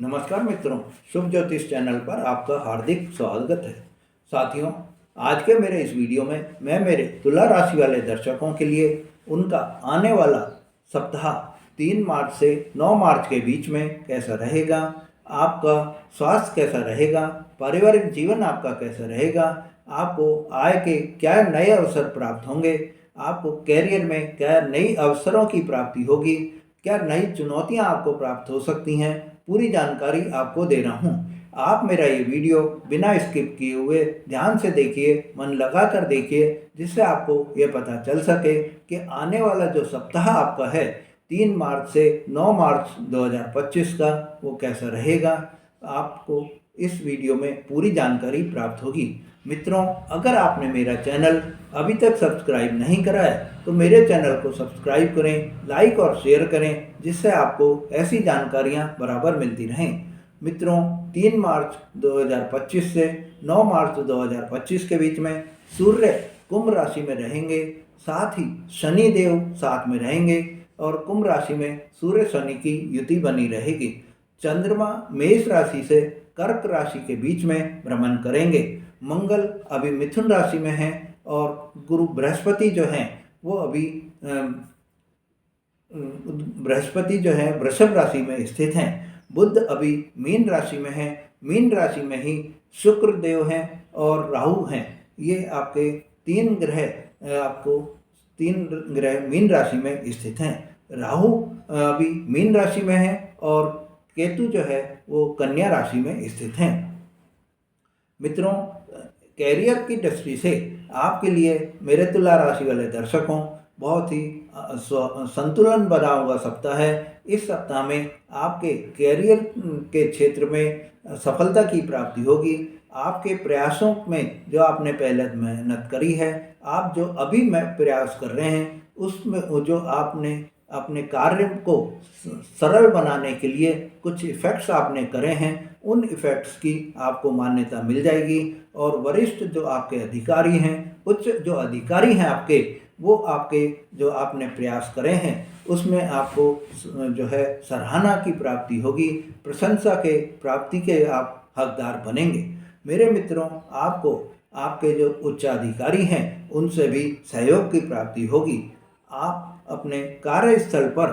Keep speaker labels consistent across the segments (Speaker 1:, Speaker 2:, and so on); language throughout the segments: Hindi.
Speaker 1: नमस्कार मित्रों, शुभ ज्योतिष चैनल पर आपका हार्दिक स्वागत है। साथियों, आज के मेरे इस वीडियो में मैं मेरे तुला राशि वाले दर्शकों के लिए उनका आने वाला सप्ताह 3 मार्च से 9 मार्च के बीच में कैसा रहेगा, आपका स्वास्थ्य कैसा रहेगा, पारिवारिक जीवन आपका कैसा रहेगा, आपको आय के क्या नए अवसर प्राप्त होंगे, आपको कैरियर में क्या नई अवसरों की प्राप्ति होगी, क्या नई चुनौतियां आपको प्राप्त हो सकती हैं, पूरी जानकारी आपको दे रहा हूं। आप मेरा ये वीडियो बिना स्किप किए हुए ध्यान से देखिए, मन लगा कर देखिए, जिससे आपको ये पता चल सके कि आने वाला जो सप्ताह आपका है 3 मार्च से 9 मार्च 2025 का वो कैसा रहेगा। आपको इस वीडियो में पूरी जानकारी प्राप्त होगी। मित्रों, अगर आपने मेरा चैनल अभी तक सब्सक्राइब नहीं करा है तो मेरे चैनल को सब्सक्राइब करें, लाइक और शेयर करें, जिससे आपको ऐसी जानकारियां बराबर मिलती रहें। मित्रों, 3 मार्च 2025 से 9 मार्च 2025 के बीच में सूर्य कुंभ राशि में रहेंगे, साथ ही शनि देव साथ में रहेंगे और कुंभ राशि में सूर्य शनि की युति बनी रहेगी। चंद्रमा मेष राशि से कर्क राशि के बीच में भ्रमण करेंगे। मंगल अभी मिथुन राशि में है और गुरु बृहस्पति जो हैं वो अभी बृहस्पति जो है वृषभ राशि में स्थित हैं। बुध अभी मीन राशि में है। मीन राशि में ही शुक्र देव हैं और राहु हैं। ये आपके तीन ग्रह मीन राशि में स्थित हैं। राहु अभी मीन राशि में है और केतु जो है वो कन्या राशि में स्थित हैं। मित्रों, कैरियर की दृष्टि से आपके लिए मेरे तुला राशि वाले दर्शकों बहुत ही संतुलन बना हुआ सप्ताह है। इस सप्ताह में आपके कैरियर के क्षेत्र में सफलता की प्राप्ति होगी। आपके प्रयासों में जो आपने पहले मेहनत करी है, आप जो अभी प्रयास कर रहे हैं, उसमें जो आपने अपने कार्य को सरल बनाने के लिए कुछ इफ़ेक्ट्स आपने करे हैं, उन इफ़ेक्ट्स की आपको मान्यता मिल जाएगी और वरिष्ठ जो आपके अधिकारी हैं, उच्च जो अधिकारी हैं आपके, वो आपके जो आपने प्रयास करे हैं उसमें आपको जो है सराहना की प्राप्ति होगी, प्रशंसा के प्राप्ति के आप हकदार बनेंगे। मेरे मित्रों, आपको आपके जो उच्चाधिकारी हैं उनसे भी सहयोग की प्राप्ति होगी। आप अपने कार्यस्थल पर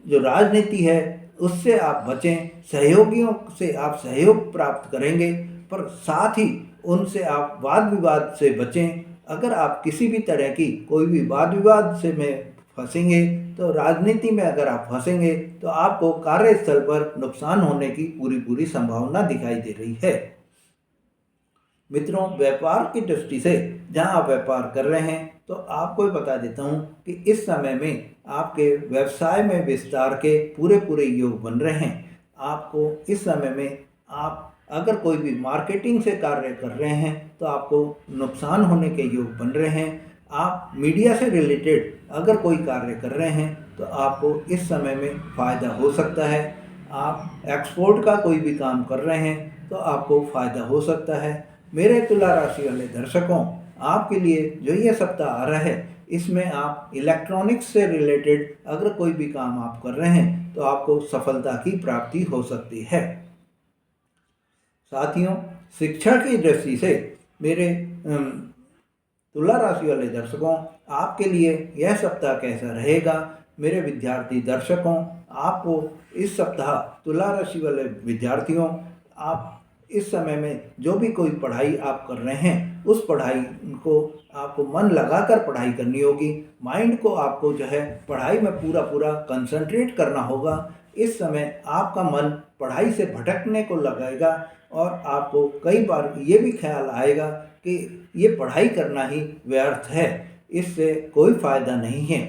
Speaker 1: जो राजनीति है उससे आप बचें। सहयोगियों से आप सहयोग प्राप्त करेंगे, पर साथ ही उनसे आप वाद विवाद से बचें। अगर आप किसी भी तरह की कोई भी वाद विवाद से में फंसेंगे तो राजनीति में अगर आप फंसेंगे तो आपको कार्यस्थल पर नुकसान होने की पूरी संभावना दिखाई दे रही है। मित्रों, व्यापार की दृष्टि से जहां आप व्यापार कर रहे हैं तो आपको बता देता हूं कि इस समय में आपके व्यवसाय में विस्तार के पूरे योग बन रहे हैं। आपको इस समय में आप अगर कोई भी मार्केटिंग से कार्य कर रहे हैं तो आपको नुकसान होने के योग बन रहे हैं। आप मीडिया से रिलेटेड अगर कोई कार्य कर रहे हैं तो आपको इस समय में फ़ायदा हो सकता है। आप एक्सपोर्ट का कोई भी काम कर रहे हैं तो आपको फ़ायदा हो सकता है। मेरे तुला राशि वाले दर्शकों, आपके लिए जो ये सप्ताह आ रहा है इसमें आप इलेक्ट्रॉनिक्स से रिलेटेड अगर कोई भी काम आप कर रहे हैं तो आपको सफलता की प्राप्ति हो सकती है। साथियों, शिक्षा की दृष्टि से मेरे तुला राशि वाले दर्शकों, आपके लिए यह सप्ताह कैसा रहेगा। मेरे विद्यार्थी दर्शकों, आपको इस सप्ताह तुला राशि वाले विद्यार्थियों, आप इस समय में जो भी कोई पढ़ाई आप कर रहे हैं उस पढ़ाई को आपको मन लगाकर पढ़ाई करनी होगी। माइंड को आपको जो है पढ़ाई में पूरा कंसंट्रेट करना होगा। इस समय आपका मन पढ़ाई से भटकने को लगेगा और आपको कई बार ये भी ख्याल आएगा कि ये पढ़ाई करना ही व्यर्थ है, इससे कोई फ़ायदा नहीं है।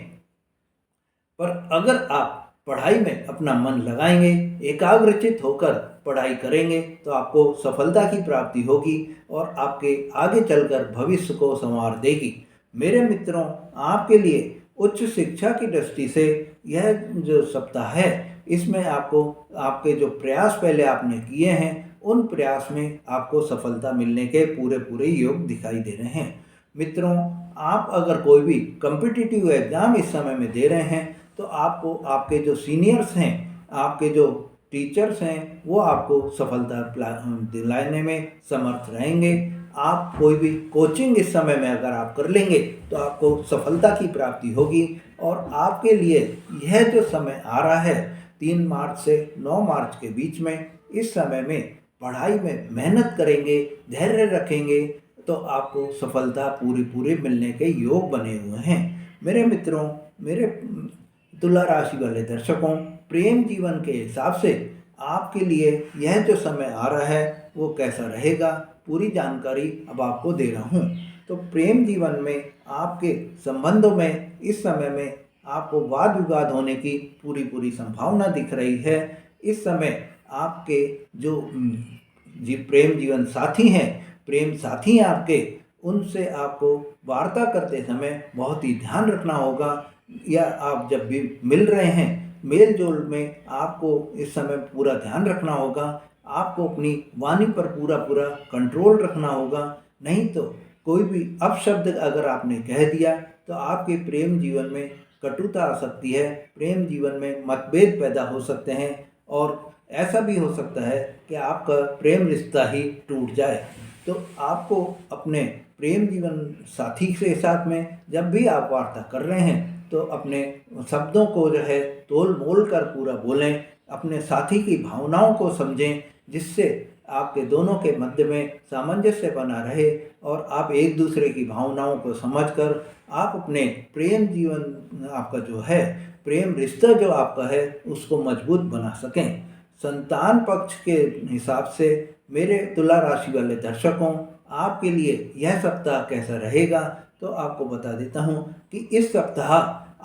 Speaker 1: पर अगर आप पढ़ाई में अपना मन लगाएंगे, एकाग्रचित होकर पढ़ाई करेंगे तो आपको सफलता की प्राप्ति होगी और आपके आगे चलकर भविष्य को संवार देगी। मेरे मित्रों, आपके लिए उच्च शिक्षा की दृष्टि से यह जो सप्ताह है इसमें आपको आपके जो प्रयास पहले आपने किए हैं उन प्रयास में आपको सफलता मिलने के पूरे योग दिखाई दे रहे हैं। मित्रों, आप अगर कोई भी कॉम्पिटिटिव एग्ज़ाम इस समय में दे रहे हैं तो आपको आपके जो सीनियर्स हैं, आपके जो टीचर्स हैं वो आपको सफलता दिलाने में समर्थ रहेंगे। आप कोई भी कोचिंग इस समय में अगर आप कर लेंगे तो आपको सफलता की प्राप्ति होगी। और आपके लिए यह जो समय आ रहा है 3 मार्च से 9 मार्च के बीच में, इस समय में पढ़ाई में मेहनत करेंगे, धैर्य रखेंगे तो आपको सफलता पूरी पूरी मिलने के योग बने हुए हैं। मेरे मित्रों, मेरे तुला राशि वाले दर्शकों, प्रेम जीवन के हिसाब से आपके लिए यह जो समय आ रहा है वो कैसा रहेगा, पूरी जानकारी अब आपको दे रहा हूँ। तो प्रेम जीवन में आपके संबंधों में इस समय में आपको वाद विवाद होने की पूरी पूरी संभावना दिख रही है। इस समय आपके जो प्रेम जीवन साथी हैं, प्रेम साथी हैं आपके, उनसे आपको वार्ता करते समय बहुत ही ध्यान रखना होगा। या आप जब भी मिल रहे हैं, मेल जोल में आपको इस समय पूरा ध्यान रखना होगा। आपको अपनी वाणी पर पूरा पूरा कंट्रोल रखना होगा, नहीं तो कोई भी अपशब्द अगर आपने कह दिया तो आपके प्रेम जीवन में कटुता आ सकती है, प्रेम जीवन में मतभेद पैदा हो सकते हैं और ऐसा भी हो सकता है कि आपका प्रेम रिश्ता ही टूट जाए। तो आपको अपने प्रेम जीवन साथी के साथ में जब भी आप वार्ता कर रहे हैं तो अपने शब्दों को जो है तोल मोल कर पूरा बोलें, अपने साथी की भावनाओं को समझें, जिससे आपके दोनों के मध्य में सामंजस्य बना रहे और आप एक दूसरे की भावनाओं को समझकर आप अपने प्रेम जीवन आपका जो है, प्रेम रिश्ता जो आपका है, उसको मजबूत बना सकें। संतान पक्ष के हिसाब से मेरे तुला राशि वाले दर्शकों, आपके लिए यह सप्ताह कैसा रहेगा तो आपको बता देता हूँ कि इस सप्ताह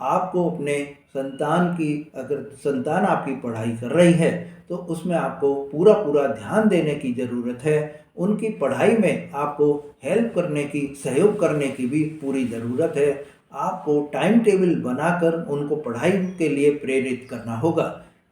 Speaker 1: आपको अपने संतान की, अगर संतान आपकी पढ़ाई कर रही है तो उसमें आपको पूरा पूरा ध्यान देने की ज़रूरत है। उनकी पढ़ाई में आपको हेल्प करने की, सहयोग करने की भी पूरी ज़रूरत है। आपको टाइम टेबल बनाकर उनको पढ़ाई के लिए प्रेरित करना होगा।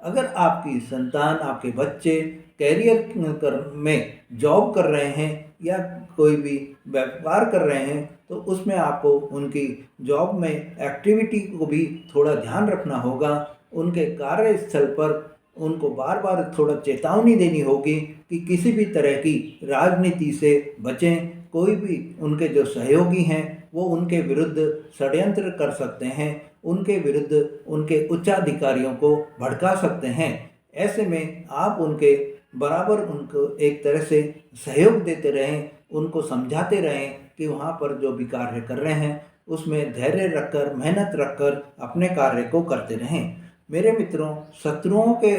Speaker 1: अगर आपकी संतान, आपके बच्चे कैरियर में जॉब कर रहे हैं या कोई भी व्यापार कर रहे हैं तो उसमें आपको उनकी जॉब में एक्टिविटी को भी थोड़ा ध्यान रखना होगा। उनके कार्यस्थल पर उनको बार बार थोड़ा चेतावनी देनी होगी कि किसी भी तरह की राजनीति से बचें। कोई भी उनके जो सहयोगी हैं वो उनके विरुद्ध षड्यंत्र कर सकते हैं, उनके विरुद्ध उनके उच्चाधिकारियों को भड़का सकते हैं। ऐसे में आप उनके बराबर उनको एक तरह से सहयोग देते रहें, उनको समझाते रहें कि वहाँ पर जो भी कार्य कर रहे हैं उसमें धैर्य रखकर, मेहनत रखकर अपने कार्य को करते रहें। मेरे मित्रों, शत्रुओं के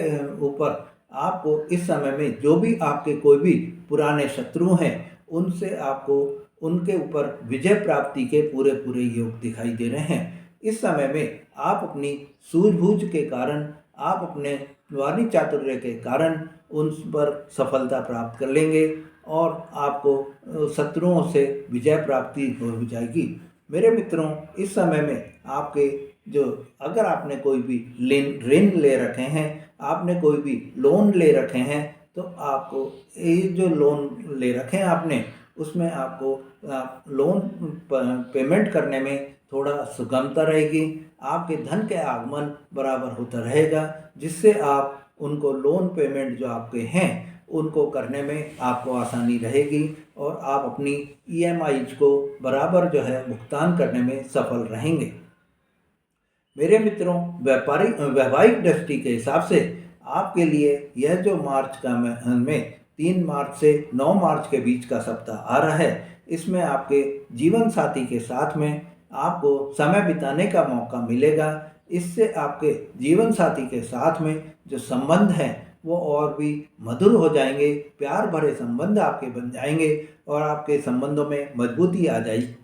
Speaker 1: ऊपर आपको इस समय में जो भी आपके कोई भी पुराने शत्रु हैं उनसे आपको उनके ऊपर विजय प्राप्ति के पूरे पूरे योग दिखाई दे रहे हैं। इस समय में आप अपनी सूझबूझ के कारण, आप अपने वाणी चातुर्य के कारण उन पर सफलता प्राप्त कर लेंगे और आपको शत्रुओं से विजय प्राप्ति हो जाएगी। मेरे मित्रों, इस समय में आपके जो, अगर आपने कोई भी ऋण ले रखे हैं, आपने कोई भी लोन ले रखे हैं तो आपको ये जो लोन ले रखे हैं आपने, उसमें आपको लोन पेमेंट करने में थोड़ा सुगमता रहेगी। आपके धन के आगमन बराबर होता रहेगा, जिससे आप उनको लोन पेमेंट जो आपके हैं उनको करने में आपको आसानी रहेगी और आप अपनी EMIs को बराबर जो है भुगतान करने में सफल रहेंगे। मेरे मित्रों, वैवाहिक दृष्टि के हिसाब से आपके लिए यह जो मार्च का में 3 मार्च से 9 मार्च के बीच का सप्ताह आ रहा है, इसमें आपके जीवन साथी के साथ में आपको समय बिताने का मौका मिलेगा। इससे आपके जीवन साथी के साथ में जो संबंध हैं वो और भी मधुर हो जाएंगे, प्यार भरे संबंध आपके बन जाएंगे और आपके संबंधों में मजबूती आ जाएगी।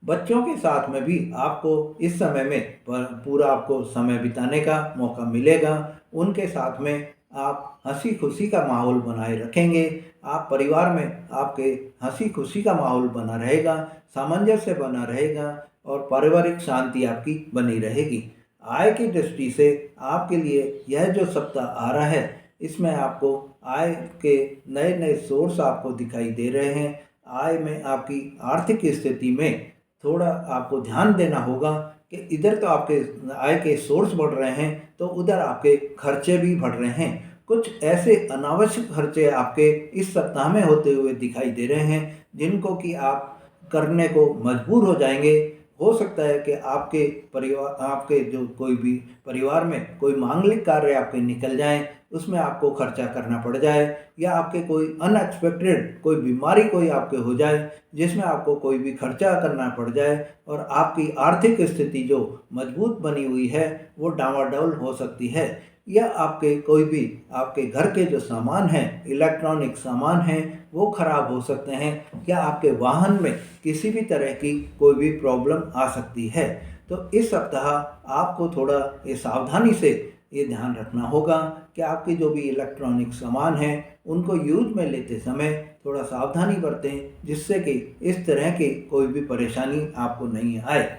Speaker 1: बच्चों के साथ में भी आपको इस समय में पूरा आपको समय बिताने का मौका मिलेगा। उनके साथ में आप हंसी खुशी का माहौल बनाए रखेंगे। आप परिवार में आपके हंसी खुशी का माहौल बना रहेगा, सामंजस्य बना रहेगा और पारिवारिक शांति आपकी बनी रहेगी। आय की दृष्टि से आपके लिए यह जो सप्ताह आ रहा है, इसमें आपको आय के नए नए सोर्स आपको दिखाई दे रहे हैं। आय में आपकी आर्थिक स्थिति में थोड़ा आपको ध्यान देना होगा कि इधर तो आपके आय के सोर्स बढ़ रहे हैं तो उधर आपके खर्चे भी बढ़ रहे हैं। कुछ ऐसे अनावश्यक खर्चे आपके इस सप्ताह में होते हुए दिखाई दे रहे हैं जिनको कि आप करने को मजबूर हो जाएंगे। हो सकता है कि आपके जो कोई भी परिवार में कोई मांगलिक कार्य आपके निकल जाएं, उसमें आपको खर्चा करना पड़ जाए, या आपके कोई अनएक्सपेक्टेड कोई बीमारी कोई आपके हो जाए जिसमें आपको कोई भी खर्चा करना पड़ जाए और आपकी आर्थिक स्थिति जो मजबूत बनी हुई है वो डामाडोल हो सकती है। या आपके कोई भी आपके घर के जो सामान हैं, इलेक्ट्रॉनिक सामान हैं, वो खराब हो सकते हैं, या आपके वाहन में किसी भी तरह की कोई भी प्रॉब्लम आ सकती है। तो इस सप्ताह आपको थोड़ा ये सावधानी से ये ध्यान रखना होगा कि आपके जो भी इलेक्ट्रॉनिक सामान हैं उनको यूज में लेते समय थोड़ा सावधानी बरतें, जिससे कि इस तरह की कोई भी परेशानी आपको नहीं आए।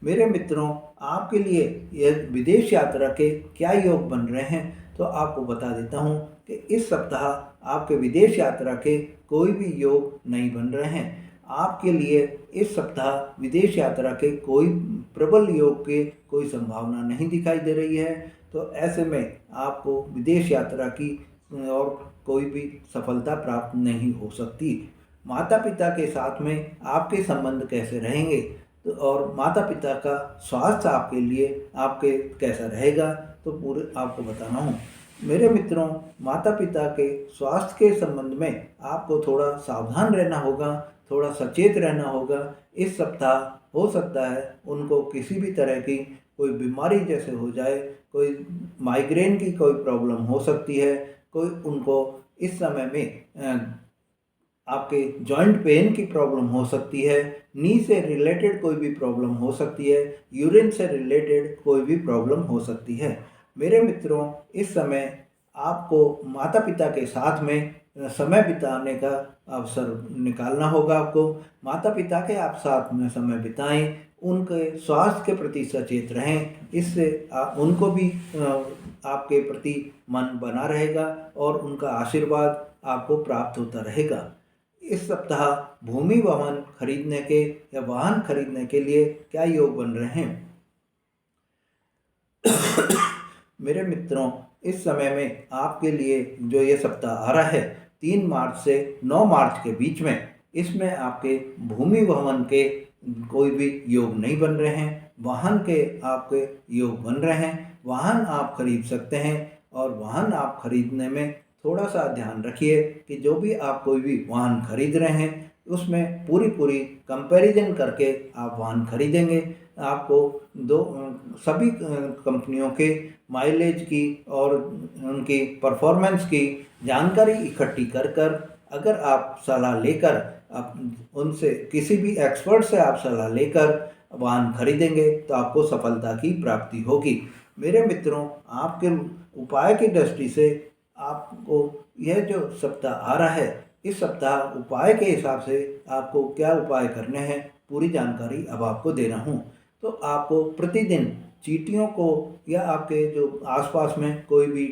Speaker 1: मेरे मित्रों, आपके लिए यह विदेश यात्रा के क्या योग बन रहे हैं, तो आपको बता देता हूँ कि इस सप्ताह आपके विदेश यात्रा के कोई भी योग नहीं बन रहे हैं। आपके लिए इस सप्ताह विदेश यात्रा के कोई प्रबल योग के कोई संभावना नहीं दिखाई दे रही है। तो ऐसे में आपको विदेश यात्रा की और कोई भी सफलता प्राप्त नहीं हो सकती। माता पिता के साथ में आपके संबंध कैसे रहेंगे, तो और माता पिता का स्वास्थ्य आपके लिए आपके कैसा रहेगा, तो पूरे आपको बताना हूँ। मेरे मित्रों, माता पिता के स्वास्थ्य के संबंध में आपको थोड़ा सावधान रहना होगा, थोड़ा सचेत रहना होगा। इस सप्ताह हो सकता है उनको किसी भी तरह की कोई बीमारी जैसे हो जाए, कोई माइग्रेन की कोई प्रॉब्लम हो सकती है, कोई उनको इस समय में आपके जॉइंट पेन की प्रॉब्लम हो सकती है, नी से रिलेटेड कोई भी प्रॉब्लम हो सकती है, यूरिन से रिलेटेड कोई भी प्रॉब्लम हो सकती है। मेरे मित्रों, इस समय आपको माता पिता के साथ में समय बिताने का अवसर निकालना होगा। आपको माता पिता के आप साथ में समय बिताएं, उनके स्वास्थ्य के प्रति सचेत रहें। इससे उनको भी आपके प्रति मन बना रहेगा और उनका आशीर्वाद आपको प्राप्त होता रहेगा। इस सप्ताह भूमि वाहन खरीदने के या वाहन खरीदने के लिए क्या योग बन रहे हैं? मेरे मित्रों, इस समय में आपके लिए जो ये सप्ताह आ रहा है 3 मार्च से 9 मार्च के बीच में, इसमें आपके भूमि भवन के कोई भी योग नहीं बन रहे हैं। वाहन के आपके योग बन रहे हैं, वाहन आप खरीद सकते हैं। और वाहन आप खरीदने में थोड़ा सा ध्यान रखिए कि जो भी आप कोई भी वाहन खरीद रहे हैं उसमें पूरी पूरी कंपैरिजन करके आप वाहन खरीदेंगे। आपको सभी कंपनियों के माइलेज की और उनकी परफॉर्मेंस की जानकारी इकट्ठी कर कर अगर आप सलाह लेकर आप उनसे किसी भी एक्सपर्ट से आप सलाह लेकर वाहन खरीदेंगे तो आपको सफलता की प्राप्ति होगी। मेरे मित्रों, आपके उपाय की दृष्टि से आपको यह जो सप्ताह आ रहा है, इस सप्ताह उपाय के हिसाब से आपको क्या उपाय करने हैं पूरी जानकारी अब आपको दे रहा हूँ। तो आपको प्रतिदिन चींटियों को या आपके जो आसपास में कोई भी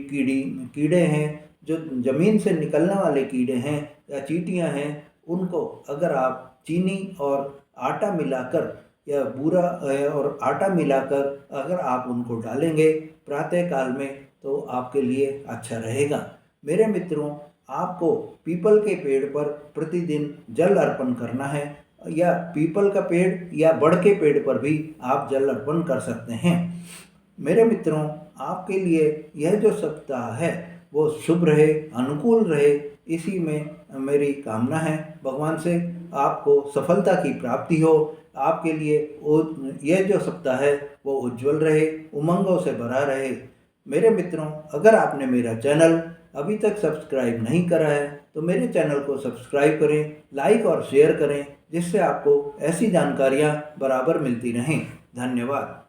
Speaker 1: कीड़े हैं, जो ज़मीन से निकलने वाले कीड़े हैं या चींटियाँ हैं, उनको अगर आप चीनी और आटा मिलाकर या बूरा और आटा मिलाकर अगर आप उनको डालेंगे प्रातः काल में, तो आपके लिए अच्छा रहेगा। मेरे मित्रों, आपको पीपल के पेड़ पर प्रतिदिन जल अर्पण करना है, या पीपल का पेड़ या बड़ के पेड़ पर भी आप जल अर्पण कर सकते हैं। मेरे मित्रों, आपके लिए यह जो सप्ताह है वो शुभ रहे, अनुकूल रहे, इसी में मेरी कामना है भगवान से आपको सफलता की प्राप्ति हो। आपके लिए यह जो सप्ताह है वो उज्जवल रहे, उमंगों से भरा रहे। मेरे मित्रों, अगर आपने मेरा चैनल अभी तक सब्सक्राइब नहीं करा है तो मेरे चैनल को सब्सक्राइब करें, लाइक और शेयर करें, जिससे आपको ऐसी जानकारियाँ बराबर मिलती रहें। धन्यवाद।